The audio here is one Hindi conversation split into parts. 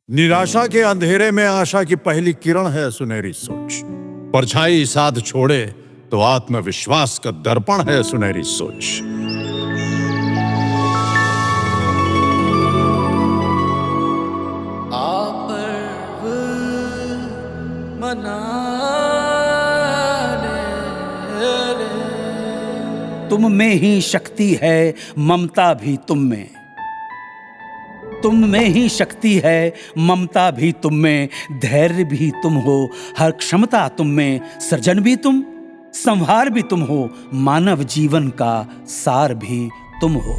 निराशा के अंधेरे में आशा की पहली किरण है सुनहरी सोच। परछाई साथ छोड़े तो आत्मविश्वास का दर्पण है सुनहरी सोच। तुम में ही शक्ति है, ममता भी तुम में। तुम में ही शक्ति है, ममता भी तुम में। धैर्य भी तुम हो, हर क्षमता तुम में। सृजन भी तुम, संहार भी तुम हो। मानव जीवन का सार भी तुम हो।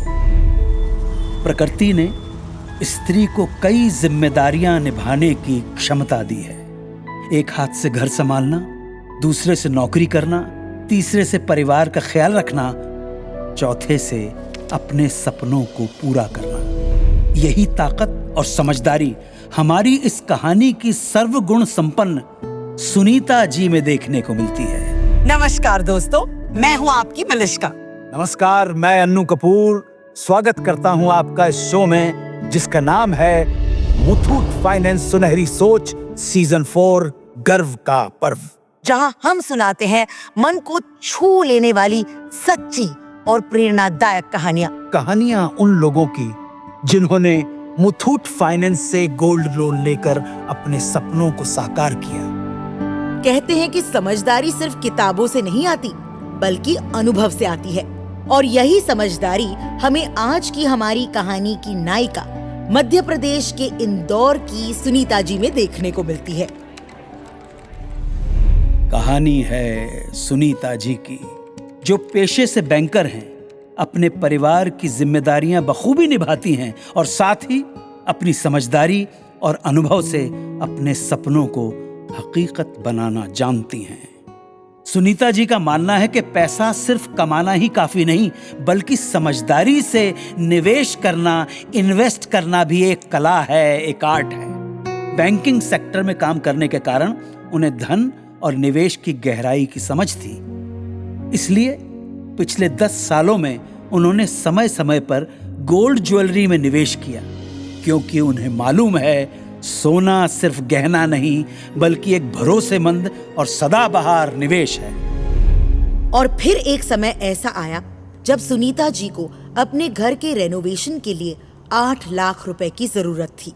प्रकृति ने स्त्री को कई जिम्मेदारियां निभाने की क्षमता दी है। एक हाथ से घर संभालना, दूसरे से नौकरी करना, तीसरे से परिवार का ख्याल रखना, चौथे से अपने सपनों को पूरा करना। यही ताकत और समझदारी हमारी इस कहानी की सर्वगुण संपन्न सुनीता जी में देखने को मिलती है। नमस्कार दोस्तों, मैं हूँ आपकी मलिष्का। नमस्कार, मैं अन्नू कपूर स्वागत करता हूँ आपका इस शो में जिसका नाम है मुथूट फाइनेंस सुनहरी सोच सीजन 4 गर्व का पर्व, जहाँ हम सुनाते हैं मन को छू लेने वाली सच्ची और प्रेरणादायक कहानियां उन लोगों की जिन्होंने मुथूट फाइनेंस से गोल्ड लोन लेकर अपने सपनों को साकार किया। कहते हैं कि समझदारी सिर्फ किताबों से नहीं आती बल्कि अनुभव से आती है, और यही समझदारी हमें आज की हमारी कहानी की नायिका मध्य प्रदेश के इंदौर की सुनीता जी में देखने को मिलती है। कहानी है सुनीता जी की, जो पेशे से बैंकर हैं, अपने परिवार की जिम्मेदारियां बखूबी निभाती हैं और साथ ही अपनी समझदारी और अनुभव से अपने सपनों को हकीकत बनाना जानती हैं। सुनीता जी का मानना है कि पैसा सिर्फ कमाना ही काफी नहीं, बल्कि समझदारी से निवेश करना, इन्वेस्ट करना भी एक कला है, एक आर्ट है। बैंकिंग सेक्टर में काम करने के कारण उन्हें धन और निवेश की गहराई की समझ थी। इसलिए पिछले 10 सालों में उन्होंने समय समय पर गोल्ड ज्वेलरी में निवेश किया, क्योंकि उन्हें मालूम है सोना सिर्फ गहना नहीं बल्कि एक भरोसेमंद और सदाबहार निवेश है। और फिर एक समय ऐसा आया जब सुनीता जी को अपने घर के रेनोवेशन के लिए 8 लाख रुपए की जरूरत थी।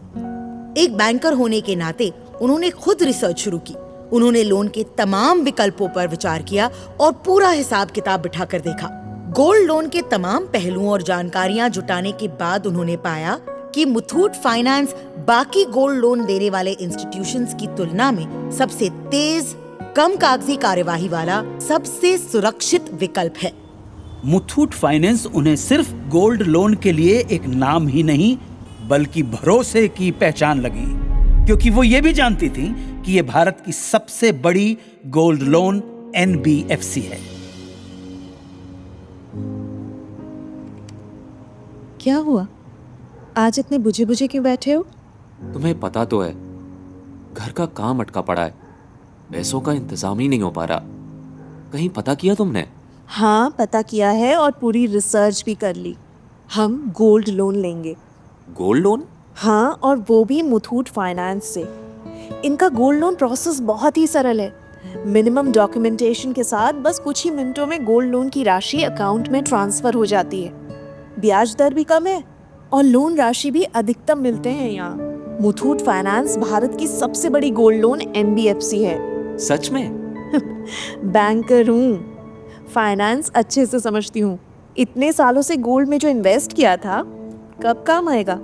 एक बैंकर होने के नाते उन्होंने खुद रिसर्च शुरू की। उन्होंने लोन के तमाम विकल्पों पर विचार किया और पूरा हिसाब किताब बिठाकर देखा। गोल्ड लोन के तमाम पहलुओं और जानकारियां जुटाने के बाद उन्होंने पाया कि मुथूट फाइनेंस बाकी गोल्ड लोन देने वाले इंस्टीट्यूशंस की तुलना में सबसे तेज, कम कागजी कार्यवाही वाला, सबसे सुरक्षित विकल्प है। मुथूट फाइनेंस उन्हें सिर्फ गोल्ड लोन के लिए एक नाम ही नहीं बल्कि भरोसे की पहचान लगी, क्योंकि वो ये भी जानती थी कि ये भारत की सबसे बड़ी गोल्ड लोन NBFC है। क्या हुआ? आज इतने बुझे बुझे क्यों बैठे हो? तुम्हें पता तो है, घर का काम अटका पड़ा है, पैसों का इंतजाम ही नहीं हो पा रहा। कहीं पता किया तुमने? हाँ, पता किया है और पूरी रिसर्च भी कर ली। हम गोल्ड लोन लेंगे। Gold loan? हाँ, और वो भी मुथूट फाइनेंस से। इनका गोल्ड लोन प्रोसेस बहुत ही सरल है। मिनिमम डॉक्यूमेंटेशन के साथ बस कुछ ही मिनटों में गोल्ड लोन की राशि अकाउंट में ट्रांसफर हो जाती है। ब्याज दर भी कम है और लोन राशि भी अधिकतम मिलते हैं यहाँ। मुथूट फाइनेंस भारत की सबसे बड़ी गोल्ड लोन NBFC है। सच में? बैंकर हूँ, फाइनेंस अच्छे से समझती हूँ। इतने सालों से गोल्ड में जो इन्वेस्ट किया था कब काम आएगा।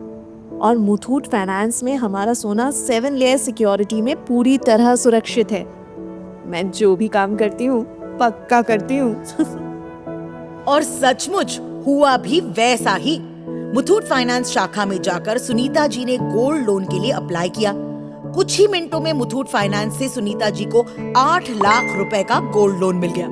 और मुथूट फाइनेंस में हमारा सोना 7 लेयर सिक्योरिटी में पूरी तरह सुरक्षित है। मैं जो भी काम करती हूँ पक्का करती हूँ। और सचमुच हुआ भी वैसा ही। मुथूट फाइनेंस शाखा में जाकर सुनीता जी ने गोल्ड लोन के लिए अप्लाई किया। कुछ ही मिनटों में मुथूट फाइनेंस से सुनीता जी को 8 लाख रुपए का गोल्ड लोन मिल गया।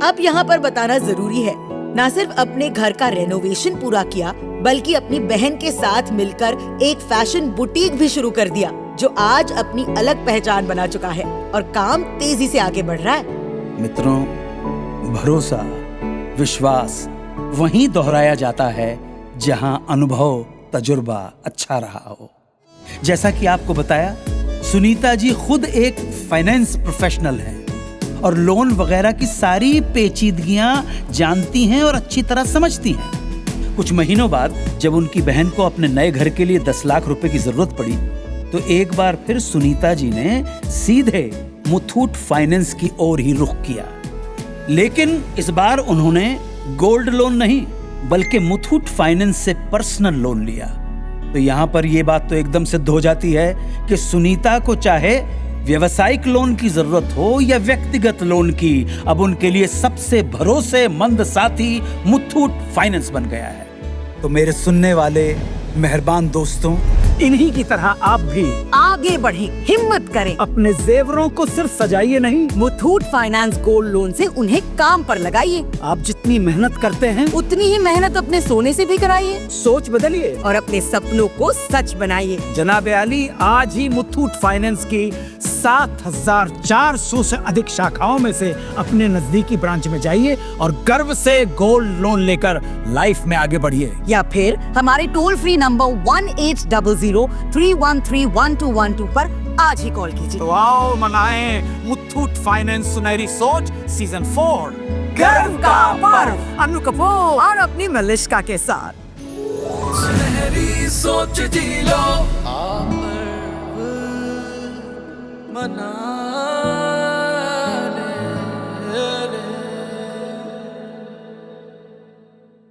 अब यहाँ पर बताना जरूरी है, न सिर्फ अपने घर का रेनोवेशन पूरा किया बल्कि अपनी बहन के साथ मिलकर एक फैशन बुटीक भी शुरू कर दिया, जो आज अपनी अलग पहचान बना चुका है और काम तेजी से आगे बढ़ रहा है। मित्रों, भरोसा, विश्वास वहीं दोहराया जाता है जहां अनुभव, तजुर्बा अच्छा रहा हो। जैसा कि आपको बताया, सुनीता जी खुद एक फाइनेंस प्रोफेशनल हैं और लोन वगैरह की सारी पेचीदगियां जानती हैं और अच्छी तरह समझती हैं। कुछ महीनों बाद जब उनकी बहन को अपने नए घर के लिए 10 लाख रुपए की जरूरत पड़ी, तो एक बार फिर सुनीता जी ने सीधे मुथूट फाइनेंस की ओर ही रुख किया। लेकिन इस बार उन्होंने गोल्ड लोन नहीं बल्कि मुथूट फाइनेंस से पर्सनल लोन लिया। तो यहाँ पर यह बात तो एकदम सिद्ध हो जाती है कि सुनीता को चाहे व्यवसायिक लोन की जरूरत हो या व्यक्तिगत लोन की, अब उनके लिए सबसे भरोसेमंद साथी मुथूट फाइनेंस बन गया है। तो मेरे सुनने वाले मेहरबान दोस्तों, इन्हीं की तरह आप भी आगे बढ़े, हिम्मत करें। अपने जेवरों को सिर्फ सजाइए नहीं, मुथूट फाइनेंस गोल्ड लोन से उन्हें काम पर लगाइए। आप जितनी मेहनत करते हैं उतनी ही मेहनत अपने सोने से भी कराइए सोच बदलिए और अपने सपनों को सच बनाइए। जनाब आली, आज ही मुथूट फाइनेंस की 7,400 से अधिक शाखाओं में से अपने नजदीकी ब्रांच में जाइए और गर्व से गोल्ड लोन लेकर लाइफ में आगे बढ़िए। या फिर हमारे टोल फ्री नंबर 1800-313-1212 पर आज ही कॉल कीजिए। तो आओ मनाएं मुथूट फाइनेंस सुनहरी सोच सीजन 4 गर्व का पर्व अनु कपूर और अपनी मलिश्का के साथ। सुनहरी सोच जी लो।